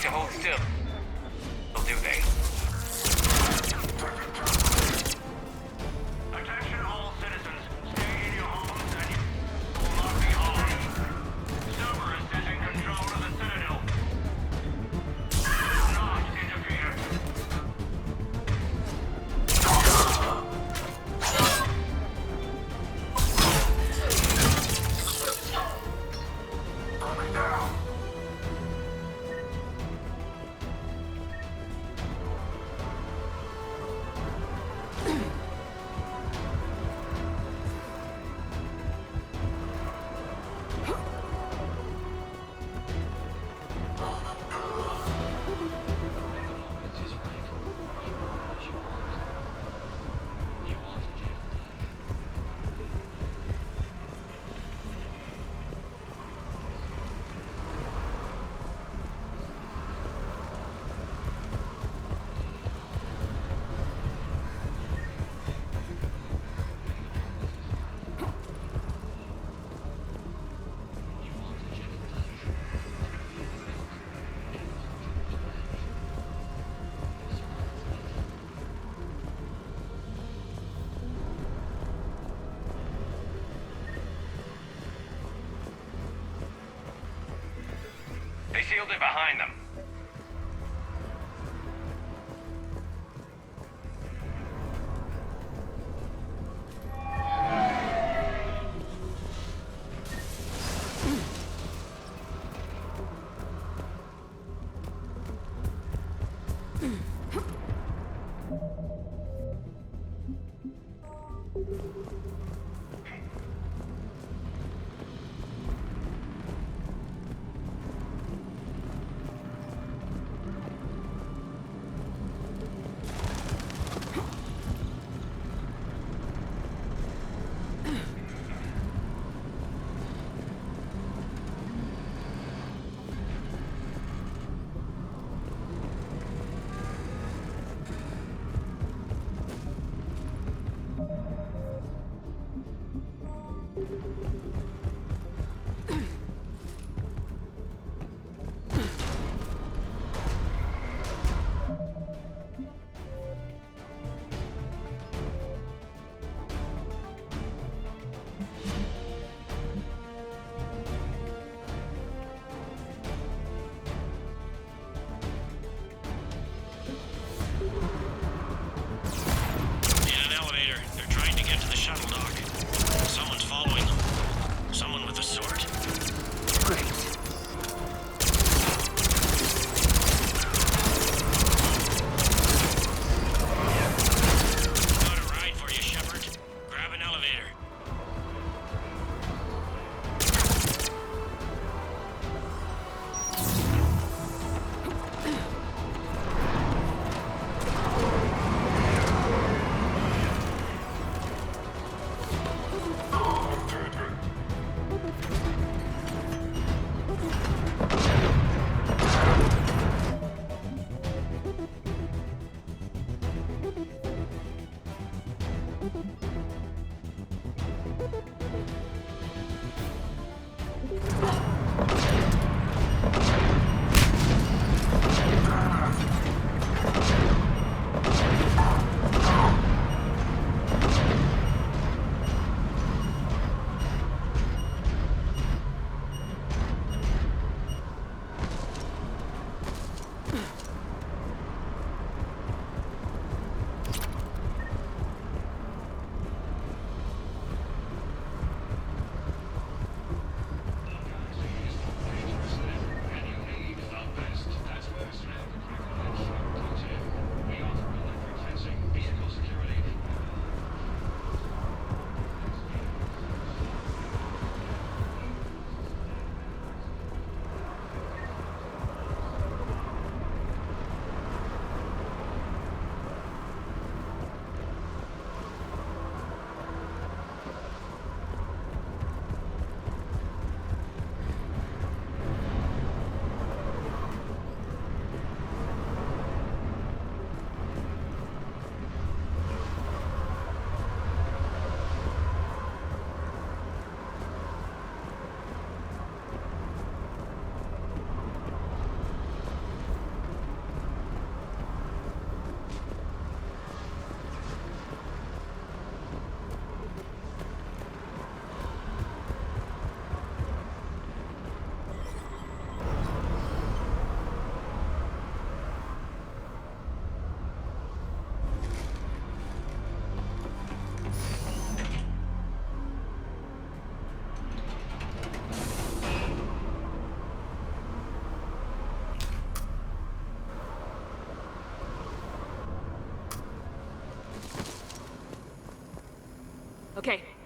to hold still, do they? Attention all citizens. Stay in your homes and you will not be harmed. Cerberus is in control of the Citadel. Do not interfere. Coming down. They sealed it behind them.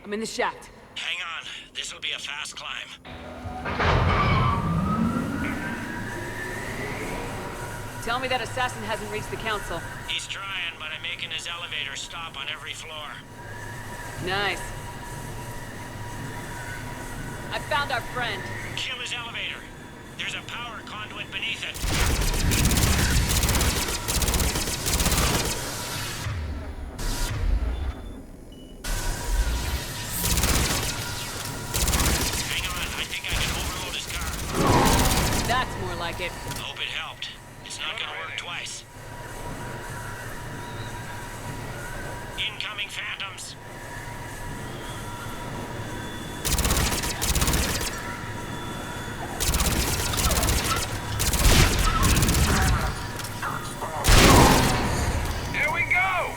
I'm in the shaft. Hang on. This'll be a fast climb. Tell me that assassin hasn't reached the council. He's trying, but I'm making his elevator stop on every floor. Nice. I found our friend. Kill his elevator. There's a power conduit beneath it. Hang on, I think I can overload his car. That's more like it. Hope it helped. It's not gonna work twice. Incoming phantoms. Here we go!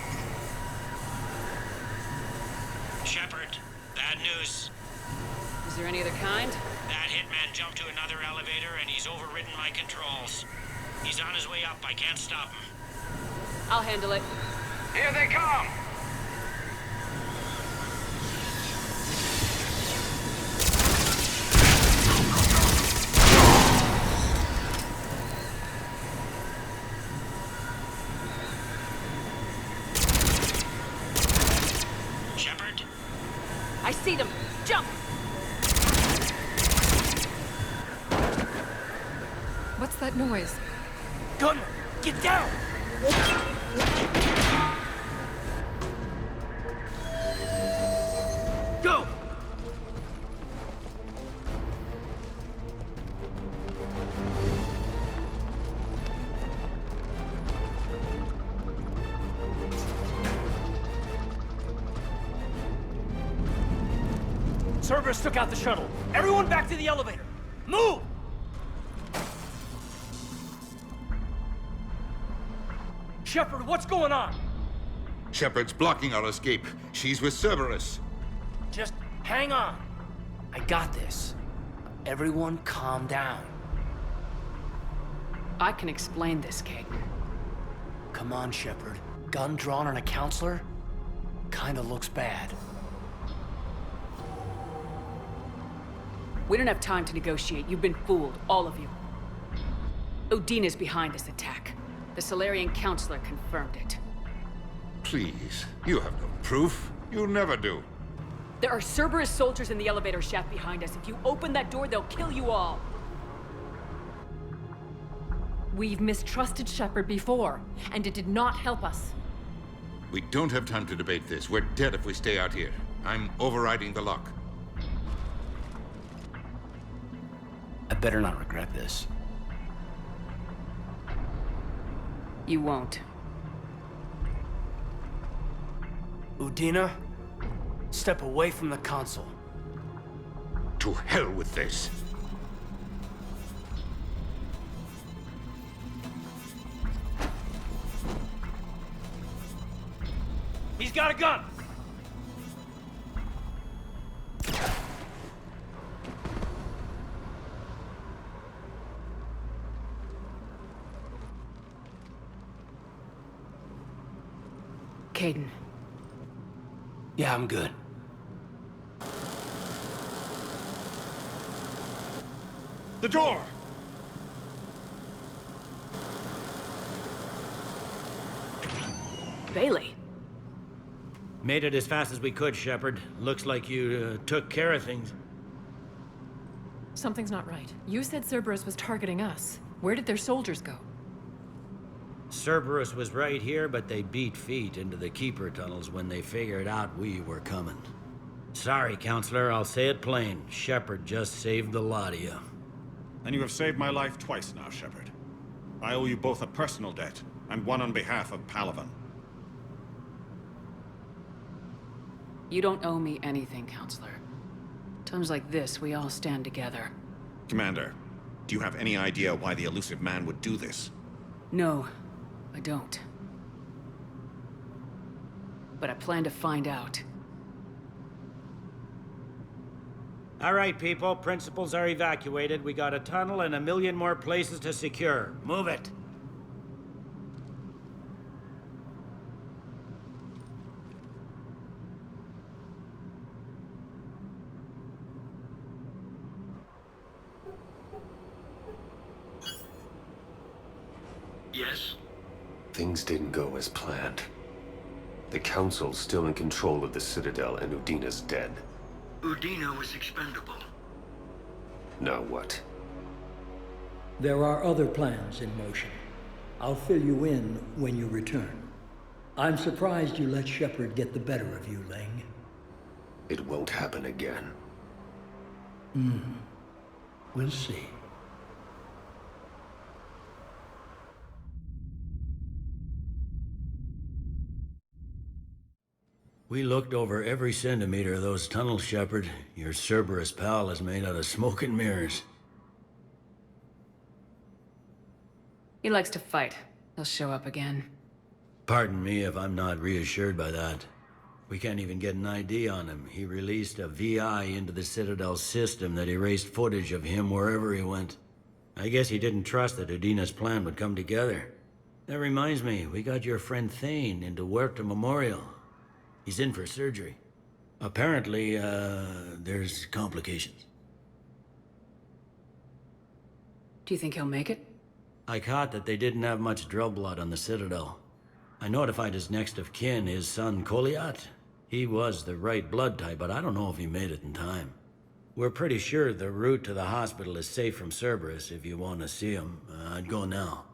Shepard, bad news. Is there any other kind? That hitman jumped to another elevator and he's overridden my controls. He's on his way up. I can't stop him. I'll handle it. Here they come! Shepard? I see them. Jump! What's that noise? Gunner, get down! Go! Cerberus took out the shuttle. Everyone back to the elevator. Move! Shepard, what's going on? Shepard's blocking our escape. She's with Cerberus. Just hang on. I got this. Everyone calm down. I can explain this, Kate. Come on, Shepard. Gun drawn on a counselor? Kinda looks bad. We don't have time to negotiate. You've been fooled, all of you. Udina's behind this attack. The Salarian Counselor confirmed it. Please, you have no proof. You never do. There are Cerberus soldiers in the elevator shaft behind us. If you open that door, they'll kill you all. We've mistrusted Shepard before, and it did not help us. We don't have time to debate this. We're dead if we stay out here. I'm overriding the lock. I better not regret this. You won't. Udina, step away from the console. To hell with this. He's got a gun! Kaidan. Yeah, I'm good. The door! Bailey. Made it as fast as we could, Shepard. Looks like you took care of things. Something's not right. You said Cerberus was targeting us. Where did their soldiers go? Cerberus was right here, but they beat feet into the Keeper tunnels when they figured out we were coming. Sorry, Counselor, I'll say it plain. Shepard just saved the lot of you. And you have saved my life twice now, Shepard. I owe you both a personal debt, and one on behalf of Palaven. You don't owe me anything, Counselor. Times like this, we all stand together. Commander, do you have any idea why the elusive man would do this? No, I don't. But I plan to find out. All right, people. Principals are evacuated. We got a tunnel and 1 million more places to secure. Move it. Yes? Things didn't go as planned. The Council's still in control of the Citadel and Udina's dead. Udina was expendable. Now what? There are other plans in motion. I'll fill you in when you return. I'm surprised you let Shepard get the better of you, Ling. It won't happen again. We'll see. We looked over every centimeter of those tunnels, Shepard. Your Cerberus pal is made out of smoke and mirrors. He likes to fight. He'll show up again. Pardon me if I'm not reassured by that. We can't even get an ID on him. He released a VI into the Citadel system that erased footage of him wherever he went. I guess he didn't trust that Udina's plan would come together. That reminds me, we got your friend Thane into Huerta Memorial. He's in for surgery. Apparently, there's complications. Do you think he'll make it? I caught that they didn't have much drill blood on the Citadel. I notified his next of kin, his son Koliat. He was the right blood type, but I don't know if he made it in time. We're pretty sure the route to the hospital is safe from Cerberus. If you want to see him, I'd go now.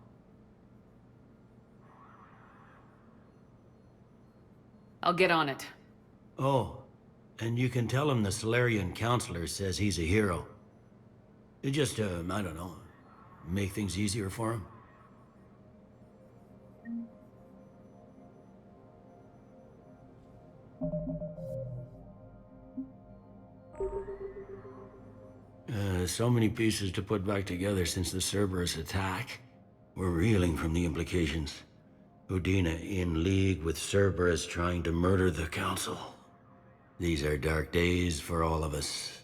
I'll get on it. Oh, and you can tell him the Salarian Counselor says he's a hero. It just, I don't know, make things easier for him. So many pieces to put back together since the Cerberus attack. We're reeling from the implications. Udina in league with Cerberus trying to murder the Council. These are dark days for all of us.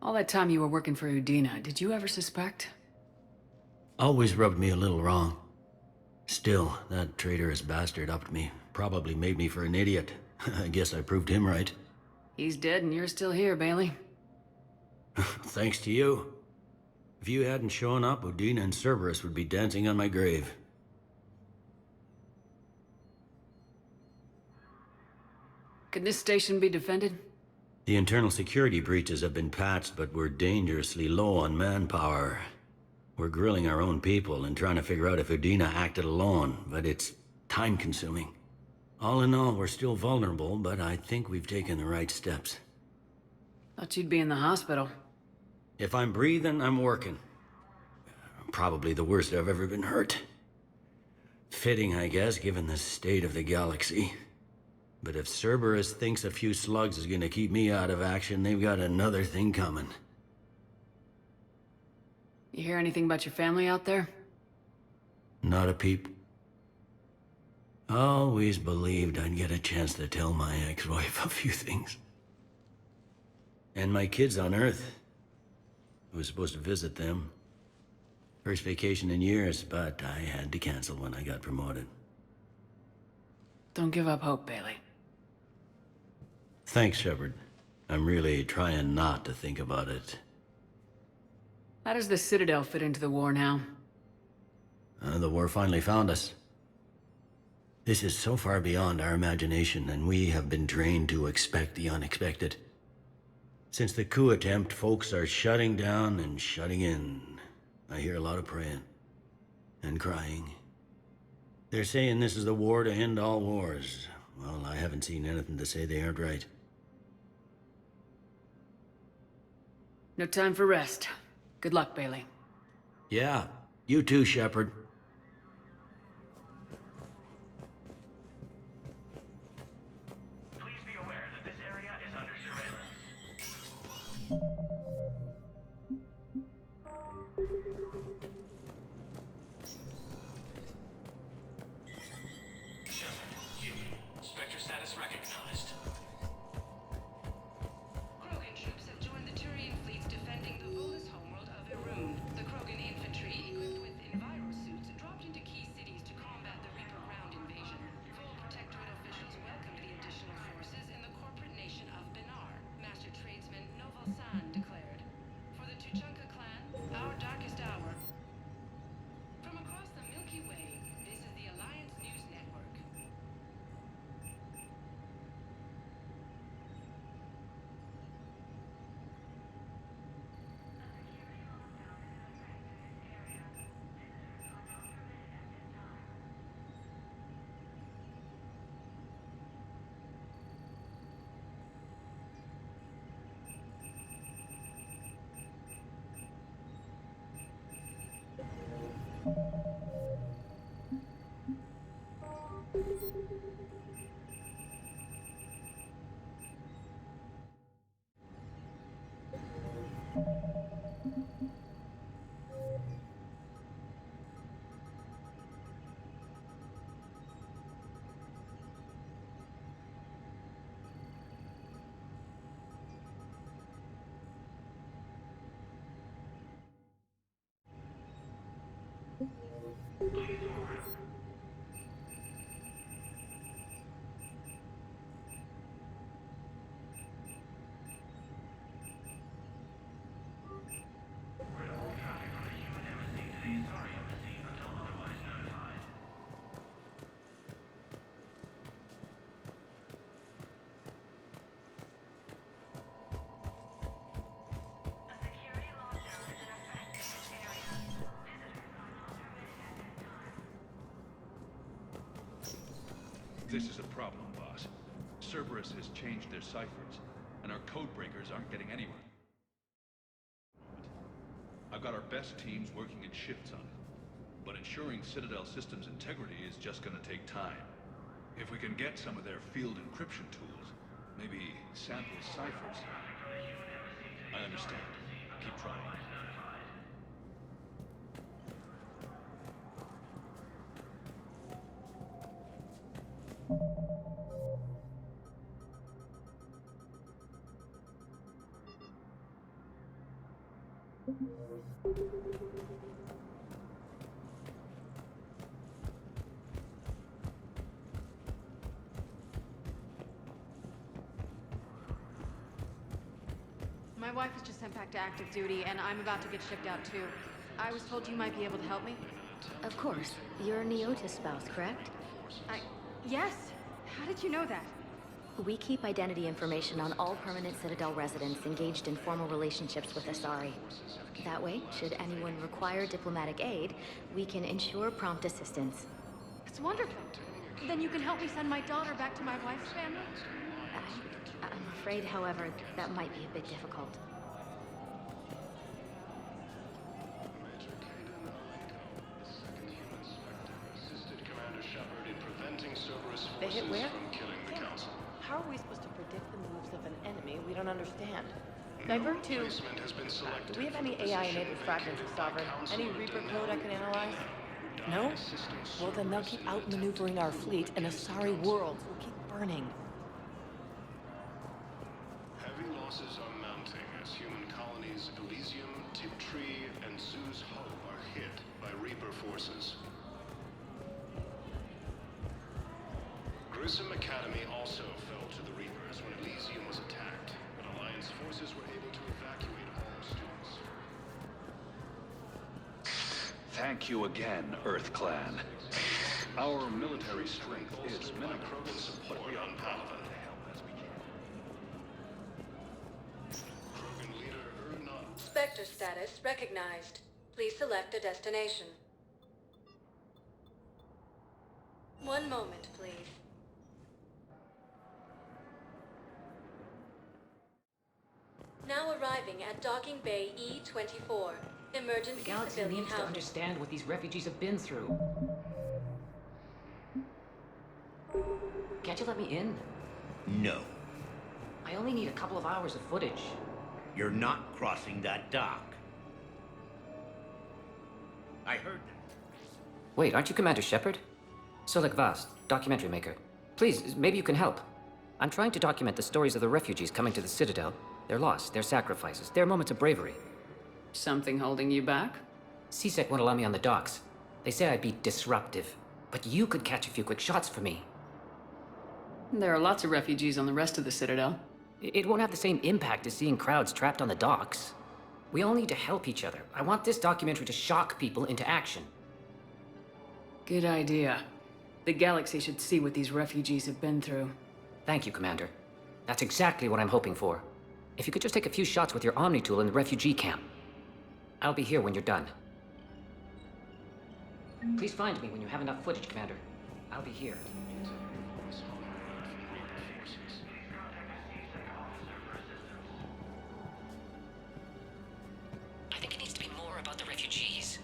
All that time you were working for Udina, did you ever suspect? Always rubbed me a little wrong. Still, that traitorous bastard upped me. Probably made me for an idiot. I guess I proved him right. He's dead and you're still here, Bailey. Thanks to you. If you hadn't shown up, Udina and Cerberus would be dancing on my grave. Can this station be defended? The internal security breaches have been patched, but we're dangerously low on manpower. We're grilling our own people and trying to figure out if Udina acted alone, but it's time-consuming. All in all, we're still vulnerable, but I think we've taken the right steps. Thought you'd be in the hospital. If I'm breathing, I'm working. Probably the worst I've ever been hurt. Fitting, I guess, given the state of the galaxy. But if Cerberus thinks a few slugs is gonna keep me out of action, they've got another thing coming. You hear anything about your family out there? Not a peep. Always believed I'd get a chance to tell my ex-wife a few things. And my kids on Earth. I was supposed to visit them. First vacation in years, but I had to cancel when I got promoted. Don't give up hope, Bailey. Thanks, Shepard. I'm really trying not to think about it. How does the Citadel fit into the war now? The war finally found us. This is so far beyond our imagination, and we have been trained to expect the unexpected. Since the coup attempt, folks are shutting down and shutting in. I hear a lot of praying. And crying. They're saying this is the war to end all wars. Well, I haven't seen anything to say they aren't right. No time for rest. Good luck, Bailey. Yeah, you too, Shepard. Please be aware that this area is under surveillance. Spectre status recognized. Krogan troops have joined the Turian fleets defending the Volus homeworld of Irun. The Krogan infantry, equipped with Enviro suits, dropped into key cities to combat the Reaper ground invasion. Full Protectorate officials welcomed the additional forces in the corporate nation of Benar, Master Tradesman Noval San declared. For the Tuchanka clan, This is a problem, boss. Cerberus has changed their ciphers, and our code breakers aren't getting anywhere. I've got our best teams working in shifts on it, but ensuring Citadel systems integrity is just gonna take time. If we can get some of their field encryption tools, maybe sample ciphers. I understand. Keep trying. My wife was just sent back to active duty, and I'm about to get shipped out too. I was told you might be able to help me. Of course. You're Neota's spouse, correct? Yes! How did you know that? We keep identity information on all permanent Citadel residents engaged in formal relationships with Asari. That way, should anyone require diplomatic aid, we can ensure prompt assistance. It's wonderful. Then you can help me send my daughter back to my wife's family? I'm afraid, however, that might be a bit difficult. They hit where? How are we supposed to predict the moves of an enemy we don't understand? Divert to... Do we have any AI-enabled fragments of Sovereign? Any Reaper code I can analyze? No? Well, then they'll keep outmaneuvering our fleet, and Asari worlds will keep burning. Heavy losses are mounting as human colonies Elysium, Tiptree, and Zoo's Hope are hit by Reaper forces. Grissom Academy also fell to the Reapers when Elysium was attacked, but Alliance forces were able to evacuate all students. Thank you again, Earth Clan. Our military strength is minimal, but we are Palaven to help as we can. Krogan leader Urnot. Spectre status recognized. Please select a destination. One moment, please. Now arriving at Docking Bay E-24. Emergency The galaxy civilian needs to housing. understand what these refugees have been through. Can't you let me in? No. I only need a couple of hours of footage. You're not crossing that dock. I heard that. Wait, aren't you Commander Shepard? Solik Vast, documentary maker. Please, maybe you can help. I'm trying to document the stories of the refugees coming to the Citadel. Their loss, their sacrifices, their moments of bravery. Something holding you back? CSEC won't allow me on the docks. They say I'd be disruptive. But you could catch a few quick shots for me. There are lots of refugees on the rest of the Citadel. It won't have the same impact as seeing crowds trapped on the docks. We all need to help each other. I want this documentary to shock people into action. Good idea. The galaxy should see what these refugees have been through. Thank you, Commander. That's exactly what I'm hoping for. If you could just take a few shots with your Omni tool in the refugee camp. I'll be here when you're done. Please find me when you have enough footage, Commander. I'll be here. I think it needs to be more about the refugees.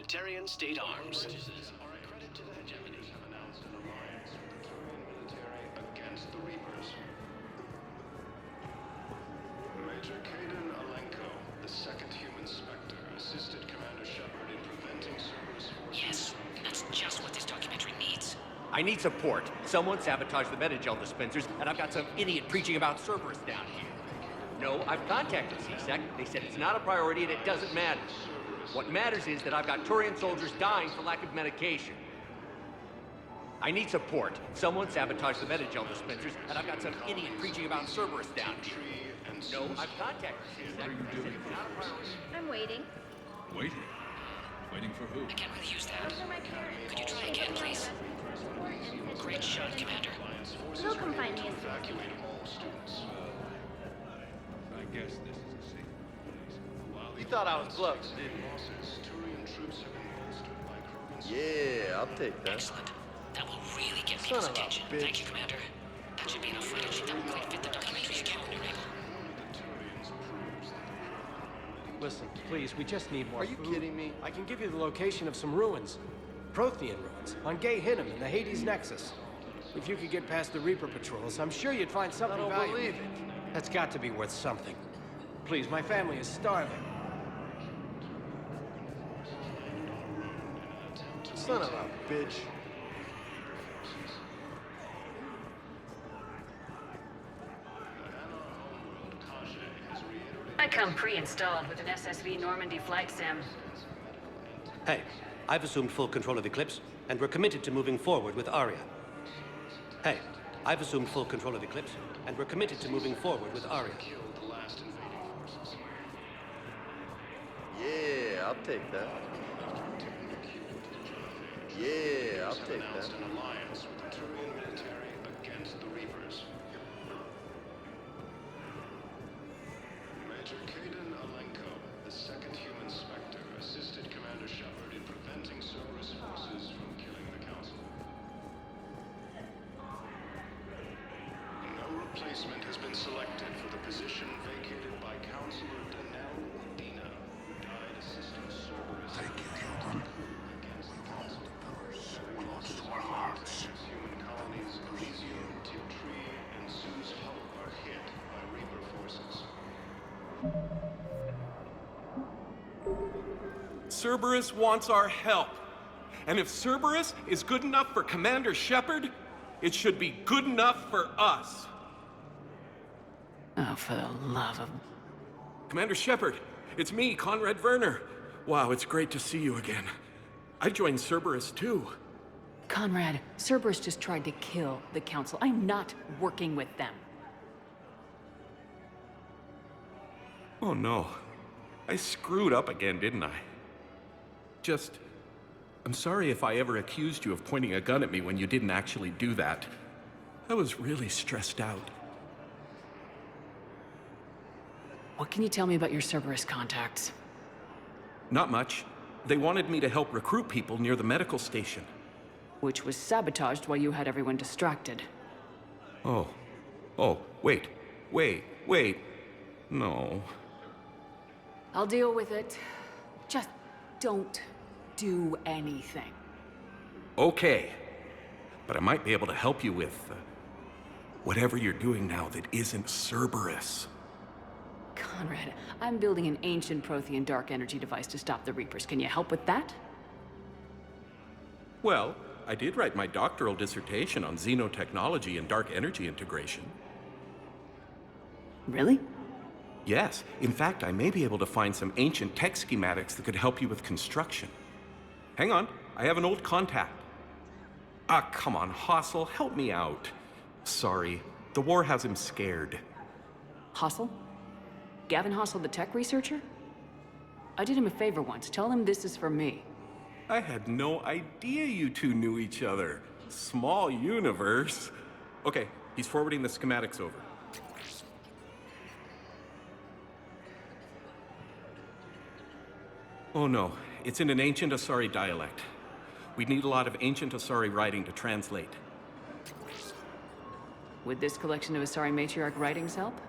Tarian state arms. Are a credit to the hegemony. Have announced an alliance with the Turian military against the Reapers. Major Kaidan Alenko, the second human Spectre, assisted Commander Shepard in preventing Cerberus forces. Yes, that's just what this documentary needs. I need support. Someone sabotaged the Metagel dispensers, and I've got some idiot preaching about Cerberus down here. No, I've contacted CSEC. They said it's not a priority and it doesn't matter. What matters is that I've got Turian soldiers dying for lack of medication. I need support. Someone sabotaged the Metagel dispensers, and I've got some idiot preaching about Cerberus down here. No, I've contacted CSEC. What are you They said doing? it's not a priority. I'm waiting. Waiting? Waiting for who? I can't really use that. Could you try again, please? Great shot, Commander. He'll come find me as soon as Evacuate all students. I guess this is a safe place. While You thought I was close, didn't you? Turian troops have been bolstered by Krogan's Yeah, I'll take that. Excellent. That will really get Son people's of a attention. bitch. Thank you, Commander. That should be enough footage that will quite fit the documentary's calendar label. Listen, please, we just need more Are you food. kidding me? I can give you the location of some ruins. Prothean ruins, on Gay Hinnom in the Hades Nexus. If you could get past the Reaper patrols, I'm sure you'd find something don't valuable. believe it. That's got to be worth something. Please, my family is starving. Son of a bitch. I come pre-installed with an SSV Normandy flight sim. Hey, I've assumed full control of Eclipse, and we're committed to moving forward with Aria. Hey, I've assumed full control of Eclipse, and we're committed to moving forward with Aria. Yeah, I'll take that. Yeah, I'll take that. Announced an alliance with the Turian military against the Reapers. Major Kaidan Alenko, the second human Spectre, assisted Commander Shepard in preventing Cerberus forces from killing the Council. No replacement has been selected for the position vacated by Counselor Danell Udina, who died assisting Cerberus. Thank you, children. Against the Council. Close to our hearts. Human colonies Elysium, Tiptree, and Zoo's Hope are hit by Reaper forces. Cerberus wants our help. And if Cerberus is good enough for Commander Shepard, it should be good enough for us. Oh, for the love of... Commander Shepard, it's me, Conrad Werner. Wow, it's great to see you again. I joined Cerberus too. Conrad, Cerberus just tried to kill the Council. I'm not working with them. Oh no. I screwed up again, didn't I? I'm sorry if I ever accused you of pointing a gun at me when you didn't actually do that. I was really stressed out. What can you tell me about your Cerberus contacts? Not much. They wanted me to help recruit people near the medical station. Which was sabotaged while you had everyone distracted. Oh, wait. No. I'll deal with it. Just don't do anything. Okay. But I might be able to help you with whatever you're doing now that isn't Cerberus. Conrad, I'm building an ancient Prothean dark energy device to stop the Reapers. Can you help with that? Well, I did write my doctoral dissertation on xenotechnology and dark energy integration. Really? Yes. In fact, I may be able to find some ancient tech schematics that could help you with construction. Hang on, I have an old contact. Ah, come on, Hossel, help me out. Sorry, the war has him scared. Hossel? Gavin Hossel, the tech researcher? I did him a favor once. Tell him this is for me. I had no idea you two knew each other. Small universe. Okay, he's forwarding the schematics over. Oh no, it's in an ancient Asari dialect. We'd need a lot of ancient Asari writing to translate. Would this collection of Asari matriarch writings help?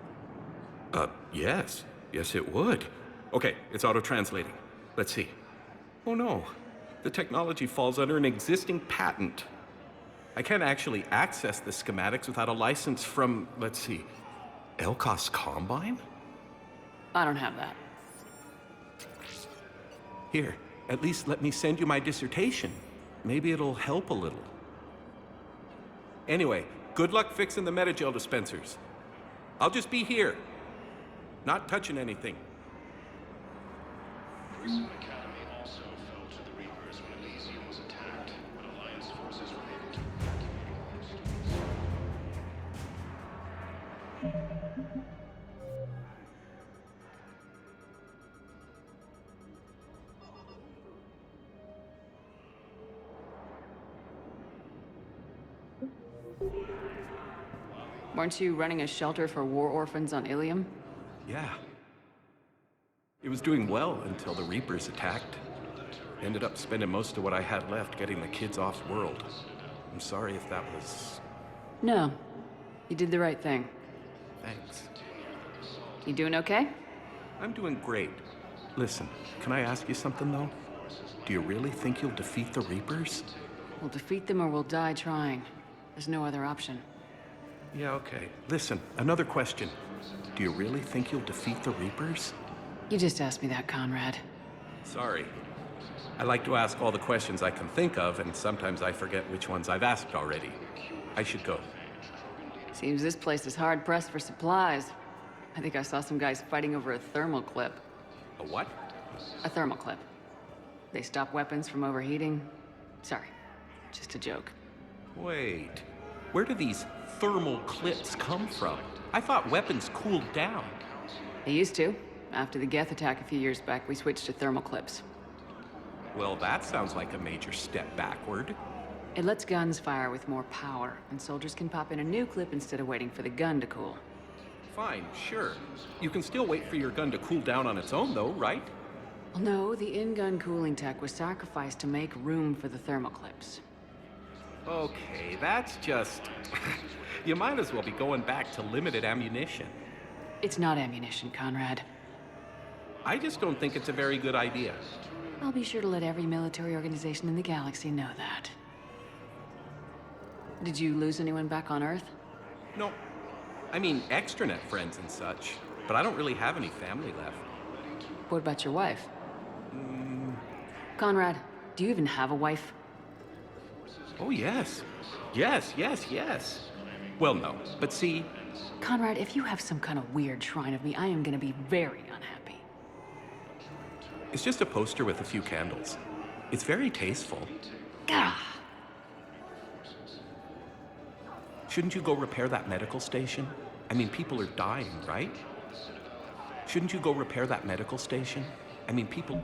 Yes. Yes, it would. Okay, it's auto-translating. Let's see. Oh no, The technology falls under an existing patent. I can't actually access the schematics without a license from, let's see, Elkos Combine? I don't have that. Here, at least let me send you my dissertation. Maybe it'll help a little. Anyway, good luck fixing the Metagel dispensers. I'll just be here. Not touching anything. Grissom Academy also fell to the Reapers when Elysium was attacked, but Alliance forces were able to Weren't you running a shelter for war orphans on Ilium? Yeah. It was doing well until the Reapers attacked. Ended up spending most of what I had left getting the kids off-world. I'm sorry if that was... No. You did the right thing. Thanks. You doing okay? I'm doing great. Listen, can I ask you something, though? Do you really think you'll defeat the Reapers? We'll defeat them or we'll die trying. There's no other option. Yeah, okay. Listen, another question. Do you really think you'll defeat the Reapers? You just asked me that, Conrad. Sorry. I like to ask all the questions I can think of, and sometimes I forget which ones I've asked already. I should go. Seems this place is hard-pressed for supplies. I think I saw some guys fighting over a thermal clip. A what? A thermal clip. They stop weapons from overheating. Sorry, just a joke. Wait. Where do these thermal clips come from? I thought weapons cooled down. They used to. After the Geth attack a few years back, we switched to thermal clips. Well, that sounds like a major step backward. It lets guns fire with more power, and soldiers can pop in a new clip instead of waiting for the gun to cool. Fine, sure. You can still wait for your gun to cool down on its own, though, right? Well, no, the in-gun cooling tech was sacrificed to make room for the thermal clips. Okay, that's just... You might as well be going back to limited ammunition. It's not ammunition, Conrad. I just don't think it's a very good idea. I'll be sure to let every military organization in the galaxy know that. Did you lose anyone back on Earth? No. I mean, extranet friends and such. But I don't really have any family left. What about your wife? Conrad, do you even have a wife? Oh, yes. Yes. Well, no. But see... Conrad, if you have some kind of weird shrine of me, I am gonna be very unhappy. It's just a poster with a few candles. It's very tasteful. Gah! Shouldn't you go repair that medical station? I mean, people are dying, right? Shouldn't you go repair that medical station? I mean, people...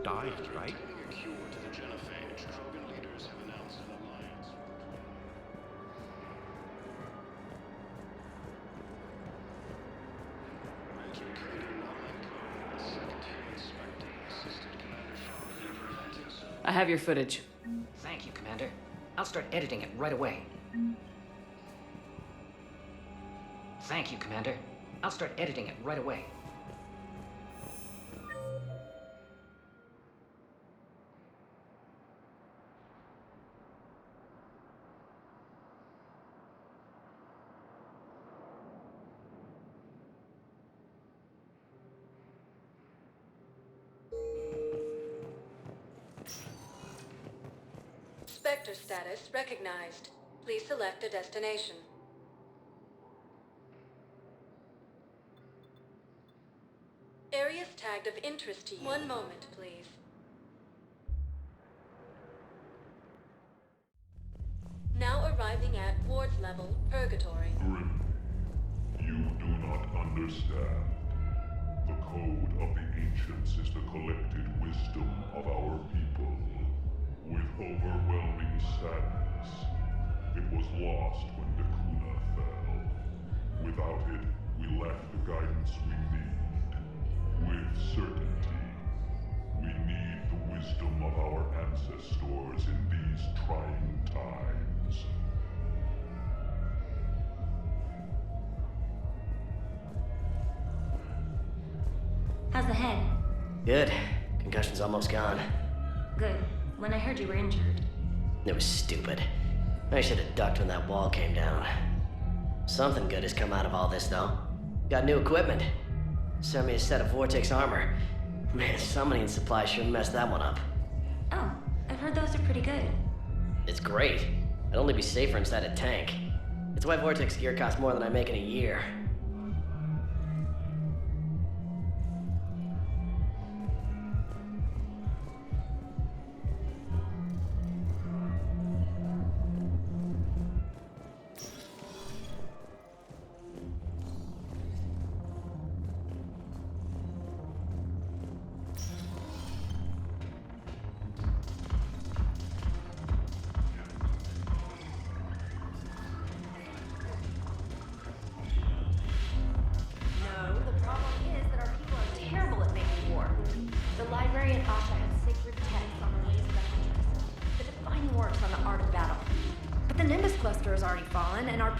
dying, right? I have your footage. Thank you, Commander. I'll start editing it right away. Thank you, Commander. I'll start editing it right away. Spectre status recognized. Please select a destination. Areas tagged of interest to you. One moment, please. Now arriving at Ward's level, Purgatory. Grim, you do not understand. The code of the ancients is the collected wisdom of our people. With overwhelming sadness, it was lost when Dakuna fell. Without it, we lack the guidance we need. With certainty, we need the wisdom of our ancestors in these trying times. How's the head? Good. Concussion's almost gone. Good. When I heard you were injured. It was stupid. I should have ducked when that wall came down. Something good has come out of all this, though. Got new equipment. Sent me a set of Vortex armor. Man, summoning supply sure messed that one up. Oh, I've heard those are pretty good. It's great. I'd only be safer inside a tank. It's why Vortex gear costs more than I make in a year.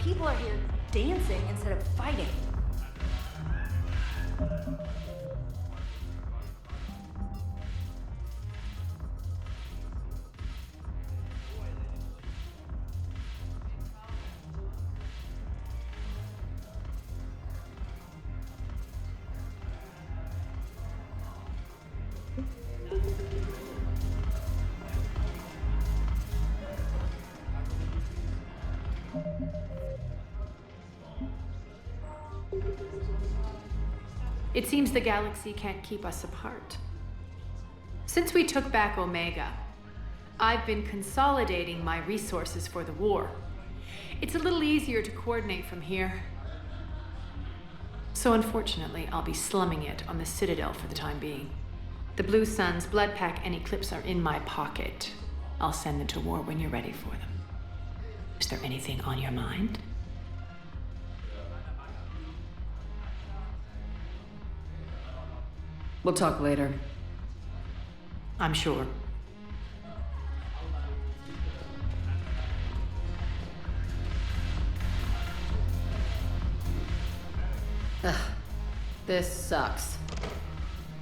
People are here dancing instead of fighting. It seems the galaxy can't keep us apart. Since we took back Omega, I've been consolidating my resources for the war. It's a little easier to coordinate from here. So unfortunately, I'll be slumming it on the Citadel for the time being. The Blue Suns, Blood Pack, and Eclipse are in my pocket. I'll send them to war when you're ready for them. Is there anything on your mind? We'll talk later. I'm sure. Ugh, this sucks.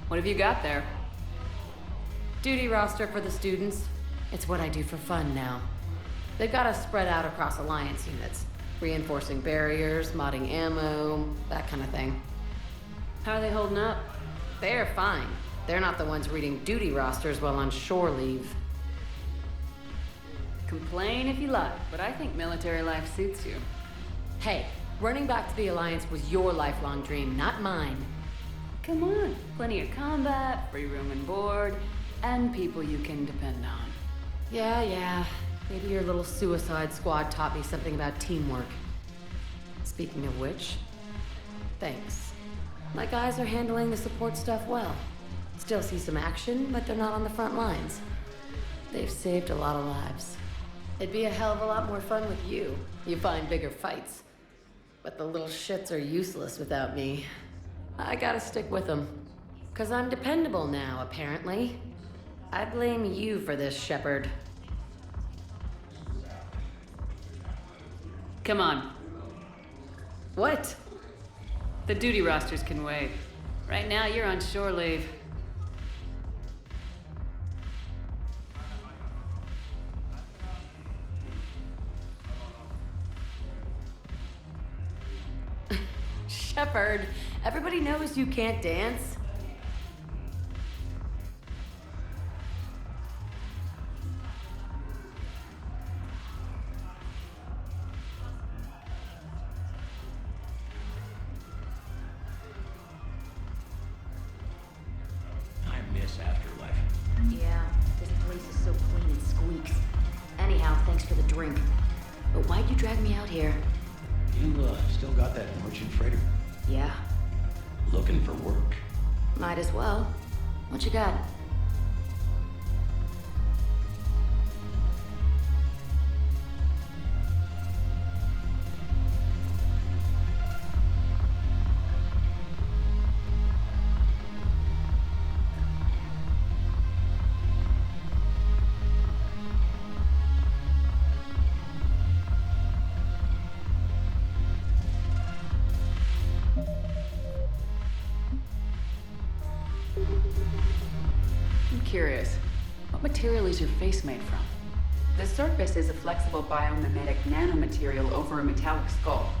What have you got there? Duty roster for the students. It's what I do for fun now. They've got us spread out across Alliance units. Reinforcing barriers, modding ammo, that kind of thing. How are they holding up? They're fine. They're not the ones reading duty rosters while on shore leave. Complain if you like, but I think military life suits you. Hey, running back to the Alliance was your lifelong dream, not mine. Come on, plenty of combat, free room and board, and people you can depend on. Yeah. Maybe your little suicide squad taught me something about teamwork. Speaking of which, thanks. My guys are handling the support stuff well. Still see some action, but they're not on the front lines. They've saved a lot of lives. It'd be a hell of a lot more fun with you. You find bigger fights. But the little shits are useless without me. I gotta stick with them. 'Cause I'm dependable now, apparently. I blame you for this, Shepard. Come on. What? The duty rosters can wait. Right now, you're on shore leave. Shepard, everybody knows you can't dance. Yeah, this place is so clean it squeaks. Anyhow, thanks for the drink. But why'd you drag me out here? You, still got that merchant freighter? Yeah, Looking for work? might as well. What you got? curious. What material is your face made from? The surface is a flexible biomimetic nanomaterial over a metallic skull.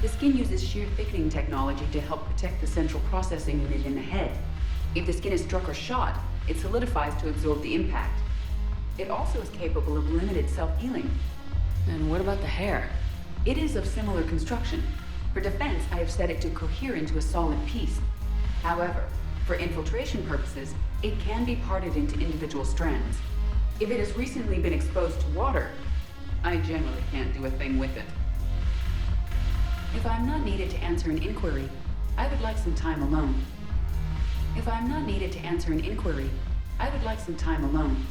The skin uses shear thickening technology to help protect the central processing unit in the head. If the skin is struck or shot, it solidifies to absorb the impact. It also is capable of limited self-healing. And what about the hair? It is of similar construction. For defense, I have set it to cohere into a solid piece. However, for infiltration purposes, it can be parted into individual strands. If it has recently been exposed to water, I generally can't do a thing with it. If I'm not needed to answer an inquiry, I would like some time alone. If I'm not needed to answer an inquiry, I would like some time alone.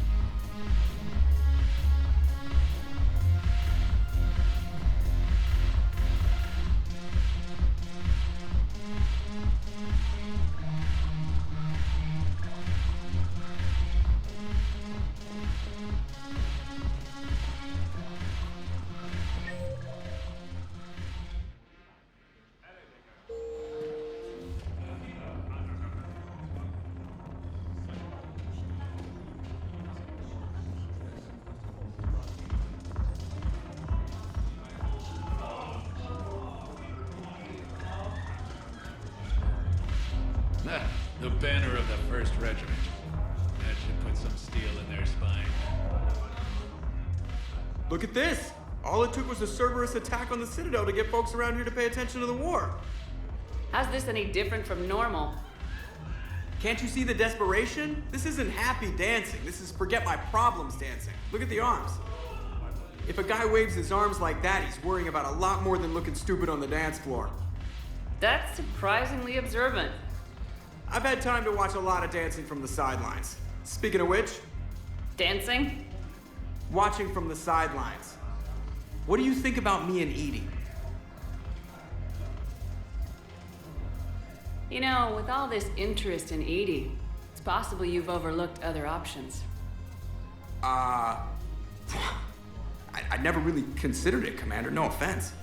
The banner of the 1st Regiment. That should put some steel in their spine. Look at this! All it took was a Cerberus attack on the Citadel to get folks around here to pay attention to the war. How's this any different from normal? Can't you see the desperation? This isn't happy dancing. This is forget my problems dancing. Look at the arms. If a guy waves his arms like that, he's worrying about a lot more than looking stupid on the dance floor. That's surprisingly observant. I've had time to watch a lot of dancing from the sidelines. Speaking of which... Dancing? Watching from the sidelines. What do you think about me and Edie? You know, with all this interest in Edie, it's possible you've overlooked other options. I never really considered it, Commander. No offense.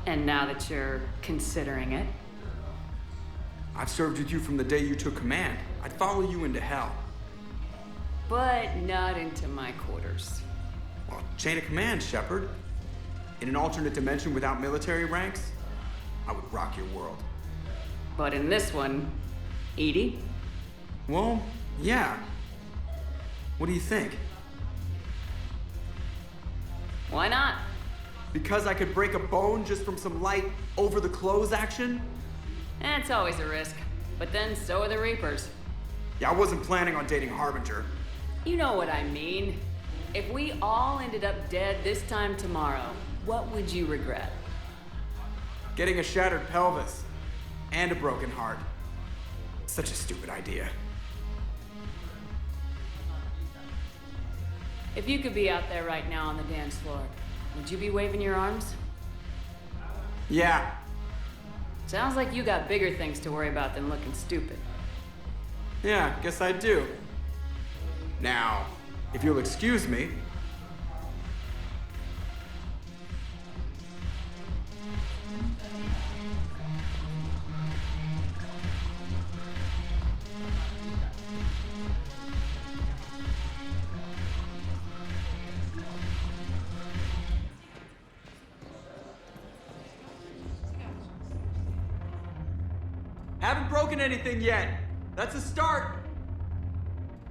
And now that you're considering it? I've served with you from the day you took command. I'd follow you into hell. But not into my quarters. Well, chain of command, Shepard. In an alternate dimension without military ranks, I would rock your world. But in this one, Edie? Well, yeah. What do you think? Why not? Because I could break a bone just from some light over-the-clothes action? It's always a risk. But then so are the Reapers. Yeah, I wasn't planning on dating Harbinger. You know what I mean. If we all ended up dead this time tomorrow, what would you regret? Getting a shattered pelvis. And a broken heart. Such a stupid idea. If you could be out there right now on the dance floor, would you be waving your arms? Yeah. Sounds like you got bigger things to worry about than looking stupid. Yeah, guess I do. Now, if you'll excuse me. Haven't broken anything yet. That's a start.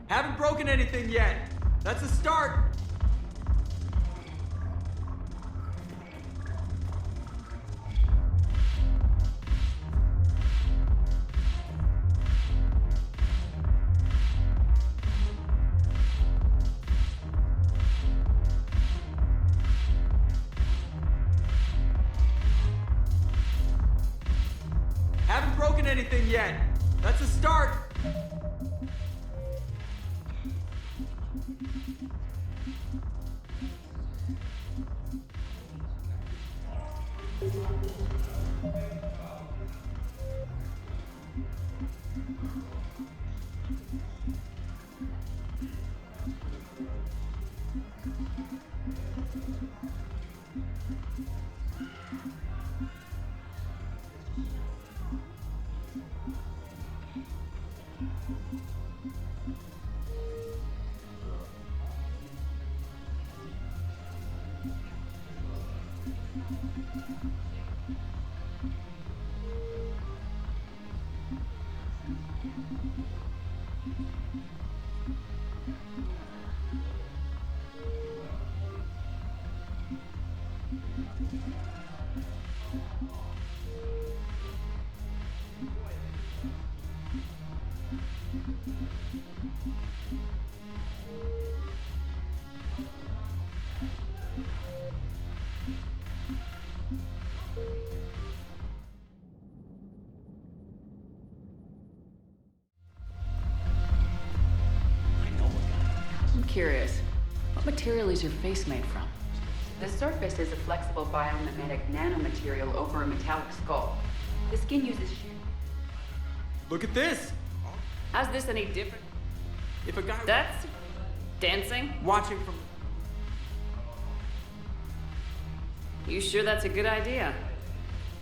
Haven't broken anything yet. That's a start. Haven't broken anything yet. That's a start. I'm curious. What material is your face made from? The surface is a flexible biomimetic nanomaterial over a metallic skull. The skin uses shear. Look at this! How's this any different? If a guy... That's... dancing? Watching from... You sure that's a good idea?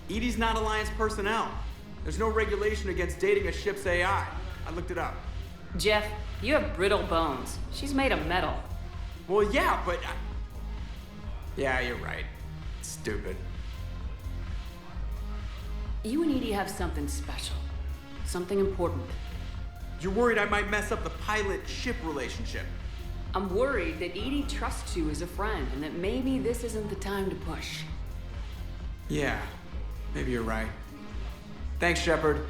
EDI's not Alliance personnel. There's no regulation against dating a ship's AI. I looked it up. Jeff, you have brittle bones. She's made of metal. Well, yeah, but... Yeah, you're right. Stupid. You and Edie have something special. Something important. You're worried I might mess up the pilot-ship relationship. I'm worried that Edie trusts you as a friend and that maybe this isn't the time to push. Yeah, maybe you're right. Thanks, Shepard.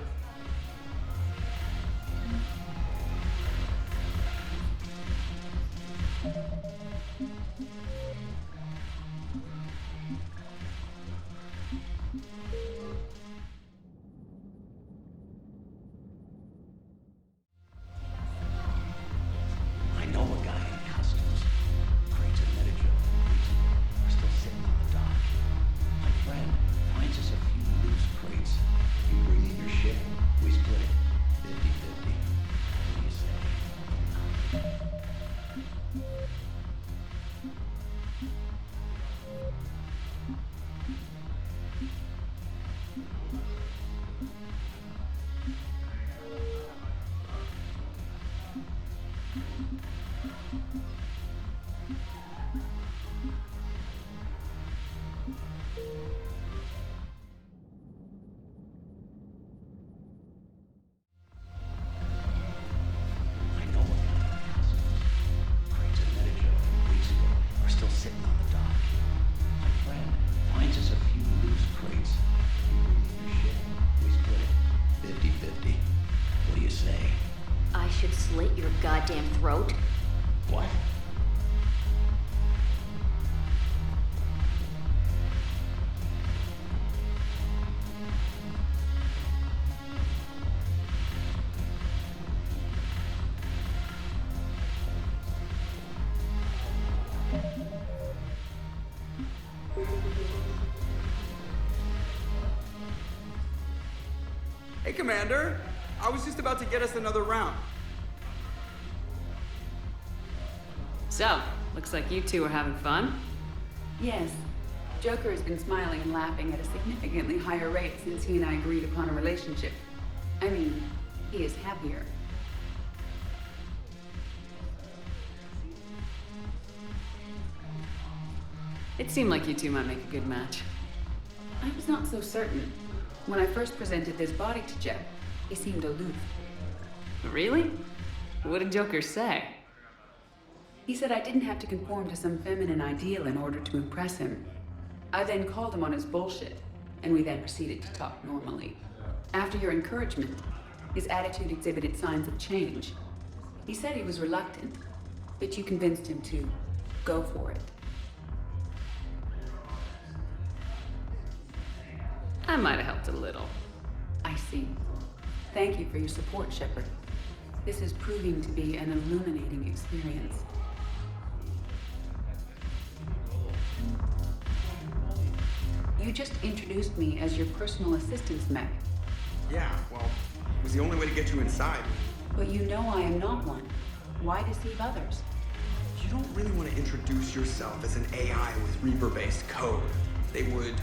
I know a guy in customs. Crates of Metagel are still sitting on the dock. My friend finds us a few loose crates. You bring in your ship, we split it 50-50. What do you say? I know a guy in customs. Crates of Metagel weeks ago are still sitting on the dock. My friend finds us a few loose crates. You bring in your ship, we split it 50-50. What do you say? I should slit your goddamn throat? What? Hey, Commander. I was just about to get us another round. So, looks like you two are having fun. Yes. Joker has been smiling and laughing at a significantly higher rate since he and I agreed upon a relationship. I mean, he is happier. It seemed like you two might make a good match. I was not so certain. When I first presented this body to Jeff, he seemed aloof. Really? What did Joker say? He said I didn't have to conform to some feminine ideal in order to impress him. I then called him on his bullshit, and we then proceeded to talk normally. After your encouragement, his attitude exhibited signs of change. He said he was reluctant, but you convinced him to go for it. I might have helped a little. I see. Thank you for your support, Shepard. This is proving to be an illuminating experience. You just introduced me as your personal assistance mech. Yeah, well, it was the only way to get you inside. But you know I am not one. Why deceive others? You don't really want to introduce yourself as an AI with Reaper-based code. They would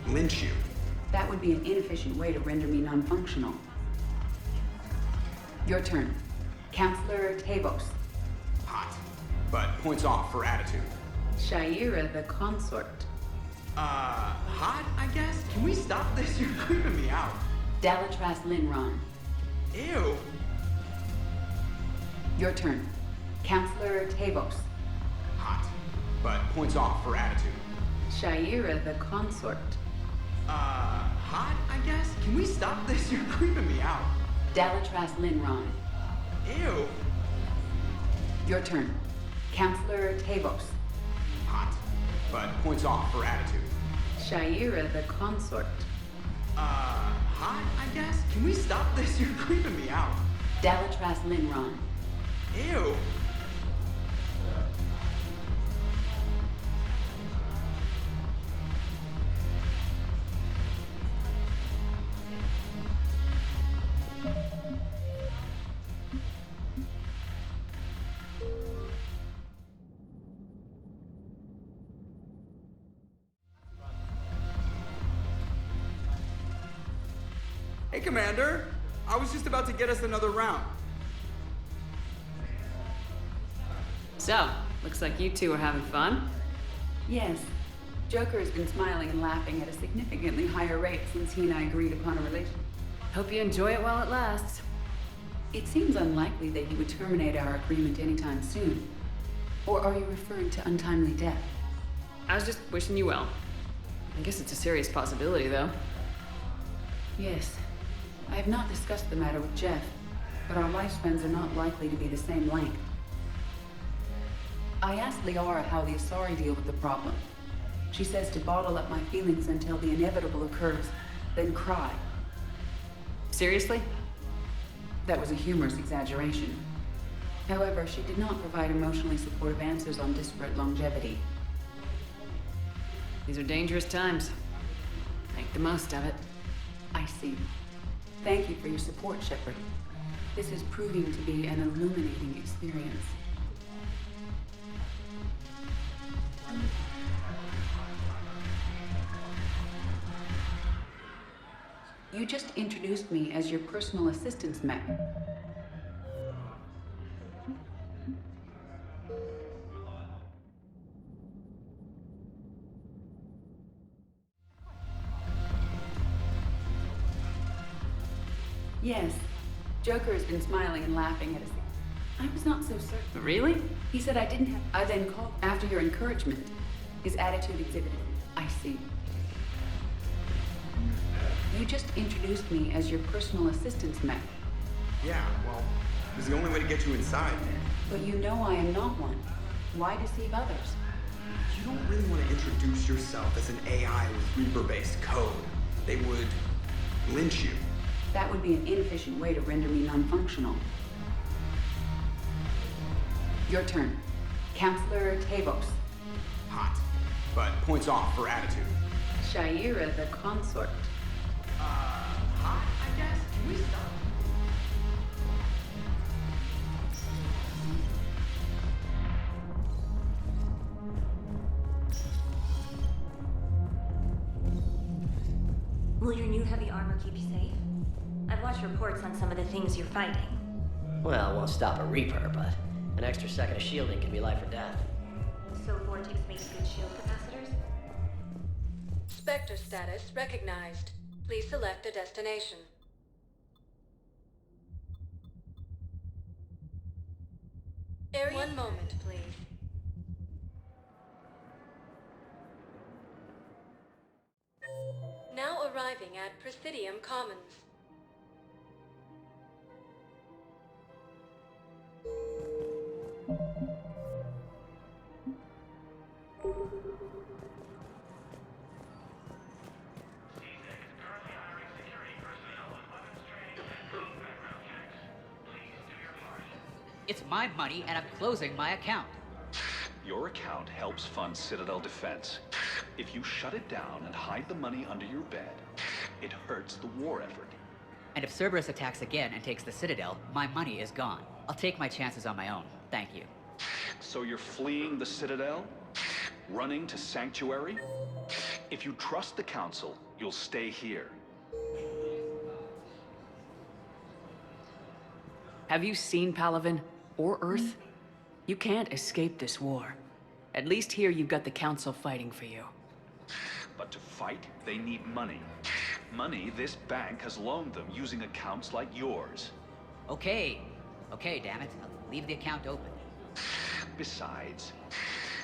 lynch you. That would be an inefficient way to render me non-functional. Your turn. Counselor Tavos. Hot. But points off for attitude. Shaira the consort. Hot, I guess? Can we stop this? You're creeping me out. Dalatras Linron. Ew. Your turn. Counselor Tavos. Hot. But points off for attitude. Shaira the consort. Hot, I guess? Can we stop this? You're creeping me out. Dalatras Linron. Ew. Your turn. Counselor Tavos. Hot. But points off for attitude. Shaira the consort. Hot, I guess? Can we stop this? You're creeping me out. Dalatras Linron. Ew. Hey, Commander. I was just about to get us another round. So, looks like you two are having fun. Yes. Joker has been smiling and laughing at a significantly higher rate since he and I agreed upon a relationship. Hope you enjoy it while it lasts. It seems unlikely that he would terminate our agreement anytime soon. Or are you referring to untimely death? I was just wishing you well. I guess it's a serious possibility, though. Yes. I have not discussed the matter with Jeff, but our lifespans are not likely to be the same length. I asked Liara how the Asari deal with the problem. She says to bottle up my feelings until the inevitable occurs, then cry. Seriously? That was a humorous exaggeration. However, she did not provide emotionally supportive answers on disparate longevity. These are dangerous times. Make the most of it. I see. Thank you for your support, Shepard. This is proving to be an illuminating experience. You just introduced me as your personal assistance mech. Yes. Joker has been smiling and laughing at us. I was not so certain. Really? He said I didn't have... I then called after your encouragement. His attitude exhibited. I see. You just introduced me as your personal assistance mech. Yeah, well, it was the only way to get you inside. But you know I am not one. Why deceive others? You don't really want to introduce yourself as an AI with Reaper-based code. They would lynch you. That would be an inefficient way to render me non-functional. Your turn. Counselor Tavos. Hot. But points off for attitude. Shaira the consort. Hot, I guess? Can we stop? Will your new heavy armor keep you safe? I've watched reports on some of the things you're fighting. Well, it won't stop a Reaper, but an extra second of shielding can be life or death. So Vortex makes good shield capacitors? Spectre status recognized. Please select a destination. Area. 1 moment, please. Now arriving at Presidium Commons. It's my money, and I'm closing my account. Your account helps fund Citadel defense. If you shut it down and hide the money under your bed, it hurts the war effort. And if Cerberus attacks again and takes the Citadel, my money is gone. I'll take my chances on my own. Thank you. So you're fleeing the Citadel? Running to Sanctuary? If you trust the Council, you'll stay here. Have you seen Palaven? Or Earth? You can't escape this war. At least here you've got the Council fighting for you. But to fight, they need money. Money this bank has loaned them using accounts like yours. Okay. Okay, damn it. I'll leave the account open. Besides,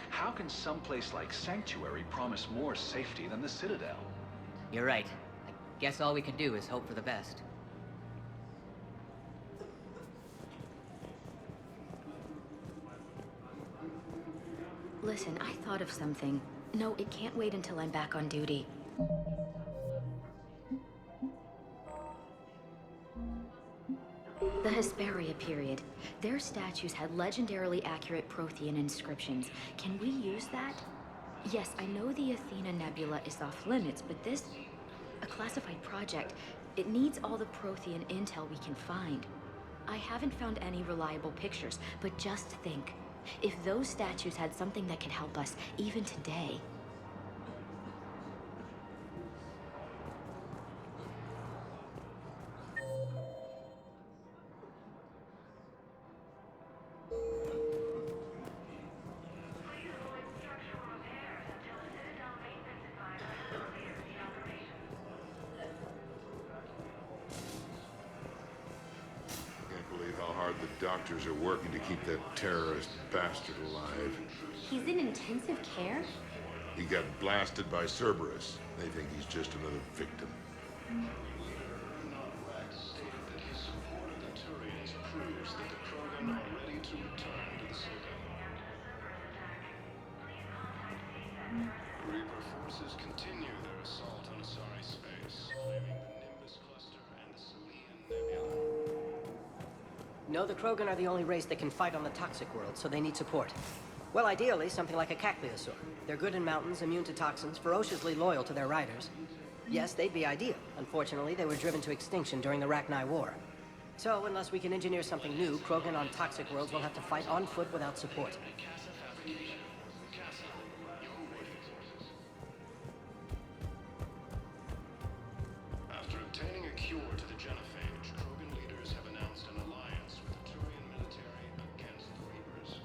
how can someplace like Sanctuary promise more safety than the Citadel? You're right. I guess all we can do is hope for the best. Listen, I thought of something. No, it can't wait until I'm back on duty. The Hesperia period. Their statues had legendarily accurate Prothean inscriptions. Can we use that? Yes, I know the Athena Nebula is off limits, but this... a classified project. It needs all the Prothean intel we can find. I haven't found any reliable pictures, but just think. If those statues had something that could help us, even today... The doctors are working to keep that terrorist bastard alive. He's in intensive care? He got blasted by Cerberus. They think he's just another victim. Reaper forces continue their assault on Asari space, claiming the Nimbus cluster and the Selene Nebula. No, the Krogan are the only race that can fight on the toxic world, so they need support. Well, ideally, something like a Cacliosaur. They're good in mountains, immune to toxins, ferociously loyal to their riders. Yes, they'd be ideal. Unfortunately, they were driven to extinction during the Rachni War. So, unless we can engineer something new, Krogan on toxic worlds will have to fight on foot without support. After obtaining a cure to the genophage, Krogan leaders have announced an alliance with the Turian military against the Reapers.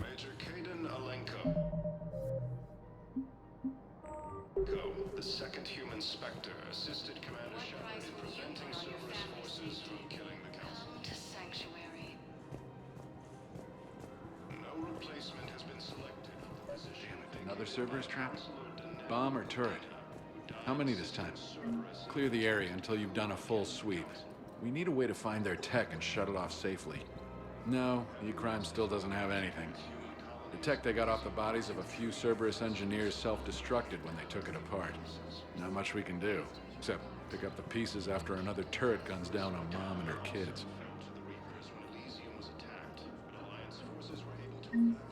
Major Kaden Alenko. The second human Spectre assisted Commander Shepard in preventing Cerberus forces from killing the Council. To Sanctuary. No replacement has been selected for the position. Another Cerberus trap? Bomb or turret? How many this time? Clear the area until you've done a full sweep. We need a way to find their tech and shut it off safely. No, E-Crime still doesn't have anything. The tech they got off the bodies of a few Cerberus engineers self-destructed when they took it apart. Not much we can do, except pick up the pieces after another turret guns down on Mom and her kids.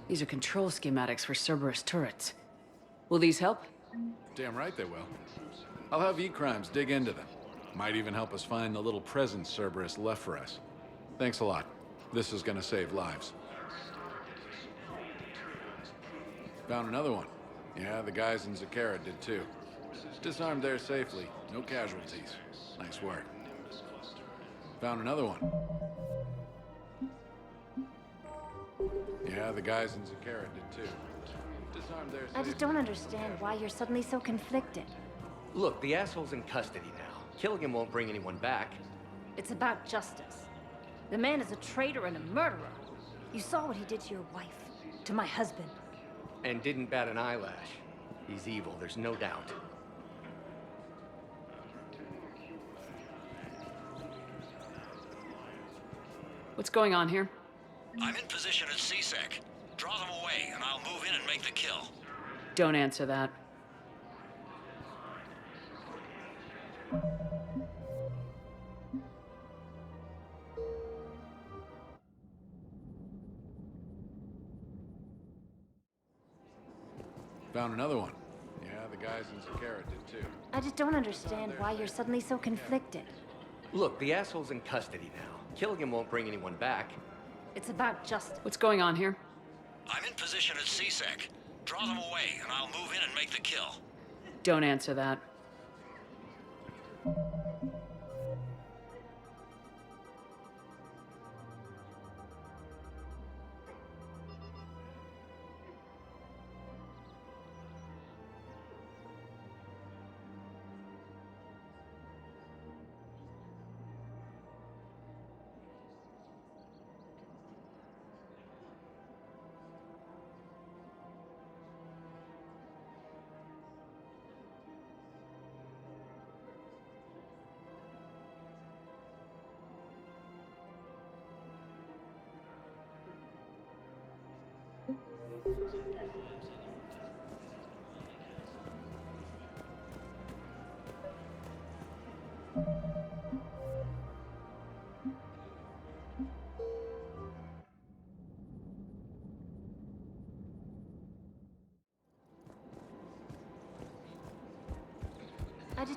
These are control schematics for Cerberus turrets. Will these help? Damn right they will. I'll have E-Crimes dig into them. Might even help us find the little presents Cerberus left for us. Thanks a lot. This is gonna save lives. Found another one. Yeah, the guys in Zakara did too. Disarmed there safely. No casualties. Nice work. Found another one. Yeah, the guys in Zakara did too. Disarmed there safely. I just don't understand why you're suddenly so conflicted. Look, the asshole's in custody now. Killing him won't bring anyone back. It's about justice. The man is a traitor and a murderer. You saw what he did to your wife, to my husband. And didn't bat an eyelash. He's evil, there's no doubt. What's going on here? I'm in position at CSEC. Draw them away, and I'll move in and make the kill. Don't answer that. Found another one. Yeah, the guys in Zakara did too. I just don't understand why you're suddenly so conflicted. Look, the asshole's in custody now. Killing him won't bring anyone back. It's about justice. What's going on here? I'm in position at CSEC. Draw them away, and I'll move in and make the kill. Don't answer that.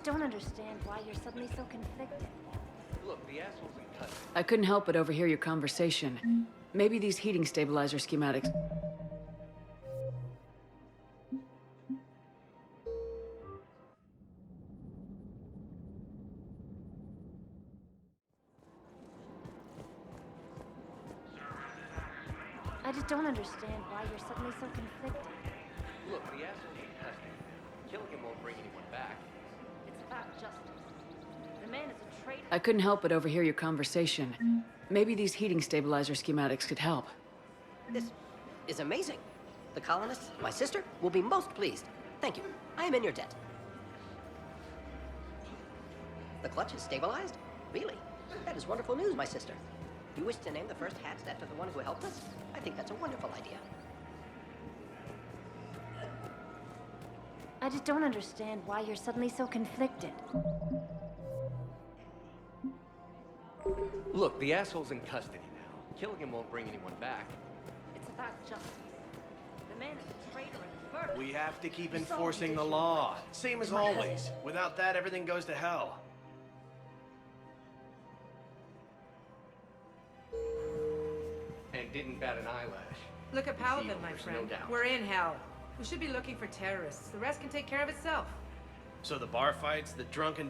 just don't understand why you're suddenly so conflicted. Look, the assholes in custody. I couldn't help but overhear your conversation. Maybe these heating stabilizer schematics... I just don't understand why you're suddenly so conflicted. Look, the assholes in custody. Killing him won't bring anyone back. It's about justice. The man is a traitor. I couldn't help but overhear your conversation. Maybe these heating stabilizer schematics could help. This is amazing. The colonists, my sister, will be most pleased. Thank you. I am in your debt. The clutch is stabilized? Really? That is wonderful news, my sister. You wish to name the first Hat's after the one who helped us? I think that's a wonderful idea. I just don't understand why you're suddenly so conflicted. Look, the asshole's in custody now. Killing him won't bring anyone back. It's about justice. The man is a traitor and a murderer. We have to keep enforcing the law. Same as always. Without that, everything goes to hell. And didn't bat an eyelash. Look at Paladin, my There's friend. no doubt. We're in hell. We should be looking for terrorists. The rest can take care of itself. So the bar fights, the drunken